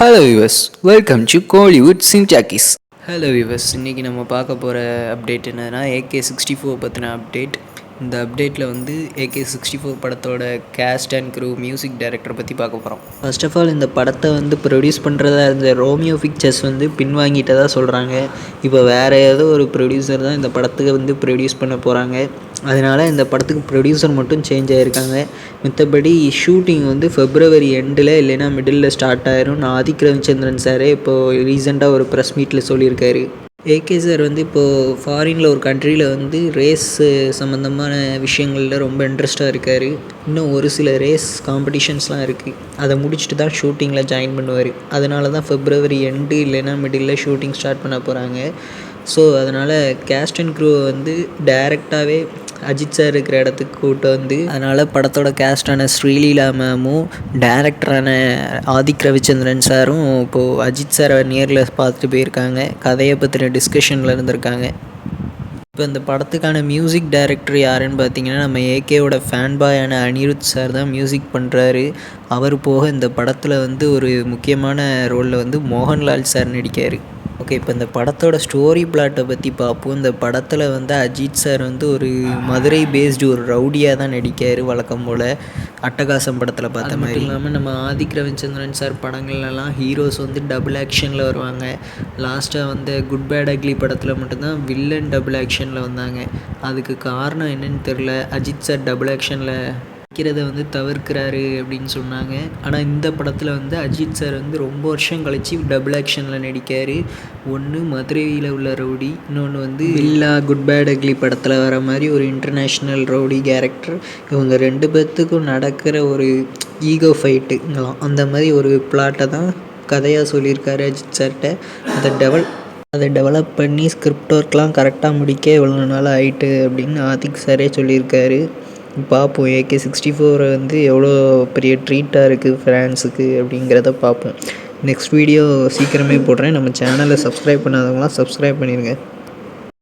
Hello viewers, welcome to Kollywood Cine Talkies. Hello viewers, இன்றைக்கி நம்ம பார்க்க போகிற அப்டேட் என்னன்னா AK64 பற்றின அப்டேட். இந்த அப்டேட்டில் வந்து AK64 படத்தோட கேஸ்ட் அண்ட் க்ரூ, மியூசிக் டைரக்டரை பற்றி பார்க்க போகிறோம். ஃபர்ஸ்ட் ஆஃப் ஆல், இந்த படத்தை வந்து ப்ரொடியூஸ் பண்ணுறதா இருந்த ரோமியோ பிக்சர்ஸ் வந்து பின்வாங்கிட்டதாக சொல்கிறாங்க. இப்போ வேறு ஏதோ ஒரு ப்ரொடியூசர் தான் இந்த படத்துக்கு வந்து ப்ரொடியூஸ் பண்ண போகிறாங்க. அதனால் இந்த படத்துக்கு ப்ரொடியூசர் மட்டும் சேஞ்ச் ஆகிருக்காங்க. மற்றபடி ஷூட்டிங் வந்து February எண்டில் இல்லைன்னா மிடில் ஸ்டார்ட் ஆயிரும். ஆதிக் ரவிச்சந்திரன் சார் இப்போது ரீசெண்டாக ஒரு ப்ரெஸ் மீட்டில் சொல்லியிருக்காரு. ஏகே சார் வந்து இப்போது ஃபாரினில் ஒரு கண்ட்ரியில் வந்து ரேஸ் சம்மந்தமான விஷயங்களில் ரொம்ப இன்ட்ரெஸ்ட்டாக இருக்கார். இன்னும் ஒரு சில ரேஸ் காம்படிஷன்ஸ்லாம் இருக்குது. அதை முடிச்சுட்டு தான் ஷூட்டிங்கில் ஜாயின் பண்ணுவார். அதனால தான் February எண்டு இல்லைன்னா மிடில் ஷூட்டிங் ஸ்டார்ட் பண்ண போகிறாங்க. ஸோ அதனால் கேஸ்ட் அண்ட் க்ரூவை வந்து டைரெக்டாகவே அஜித் சார் இருக்கிற இடத்துக்கு கூப்பிட்டு வந்து, அதனால் படத்தோட கேஸ்டான ஸ்ரீலீலா மேமும் டைரக்டரான ஆதிக் ரவிச்சந்திரன் சாரும் இப்போது அஜித் சாரை நேரில் பார்த்துட்டு போயிருக்காங்க. கதையை பற்றின டிஸ்கஷனில் இருந்திருக்காங்க. இப்போ இந்த படத்துக்கான மியூசிக் டைரக்டர் யாருன்னு பார்த்தீங்கன்னா, நம்ம ஏகேவோட ஃபேன் பாயான அனிருத் சார் தான் மியூசிக் பண்ணுறாரு. அவர் போக இந்த படத்தில் வந்து ஒரு முக்கியமான ரோலில் வந்து மோகன்லால் சார் நடிக்கார். ஓகே, இப்போ இந்த படத்தோட ஸ்டோரி பிளாட்டை பற்றி பார்ப்போம். இந்த படத்தில் வந்து அஜித் சார் வந்து ஒரு மதுரை பேஸ்டு ஒரு ரவுடியாக தான் நடிக்கார் வழக்கம் போல். அட்டகாசம் படத்தில் பார்த்த மாதிரி இல்லாமல் நம்ம ஆதிக் ரவிச்சந்திரன் சார் படங்கள்லாம் ஹீரோஸ் வந்து டபுள் ஆக்ஷனில் வருவாங்க. லாஸ்ட்டாக வந்து குட் பேட் அக்லி படத்தில் மட்டும்தான் வில்லன் டபுள் ஆக்ஷனில் வந்தாங்க. அதுக்கு காரணம் என்னன்னு தெரில. அஜித் சார் டபுள் ஆக்ஷனில் நடிக்கிறத வந்து தவிர்க்கிறாரு அப்படின்னு சொன்னாங்க. ஆனால் இந்த படத்தில் வந்து அஜித் சார் வந்து ரொம்ப வருஷம் கழித்து டபுள் ஆக்ஷனில் நடிக்கார். ஒன்று மதுரையில் உள்ள ரவுடி, இன்னொன்று வந்து வில்லா குட் பேட் அக்லி படத்தில் வர மாதிரி ஒரு இன்டர்நேஷ்னல் ரவுடி கேரக்டர். இவங்க ரெண்டு பேர்த்துக்கும் நடக்கிற ஒரு ஈகோ ஃபைட்டுங்களாம். அந்த மாதிரி ஒரு பிளாட்டை தான் கதையாக சொல்லியிருக்காரு அஜித் சார்கிட்ட. அதை டெவலப் பண்ணி ஸ்கிரிப்ட் ஒர்க்லாம் கரெக்டாக முடிக்க இவ்வளோ நாள் ஆயிட்டு அப்படின்னு ஆதிக் சாரே சொல்லியிருக்காரு. பார்ப்போம் AK64 வந்து எவ்வளோ பெரிய ட்ரீட்டாக இருக்குது ஃபேன்ஸுக்கு அப்படிங்கிறத பார்ப்போம். நெக்ஸ்ட் வீடியோ சீக்கிரமே போடுறேன். நம்ம சேனலை சப்ஸ்கிரைப் பண்ணாதவங்களாம் சப்ஸ்கிரைப் பண்ணிடுங்க.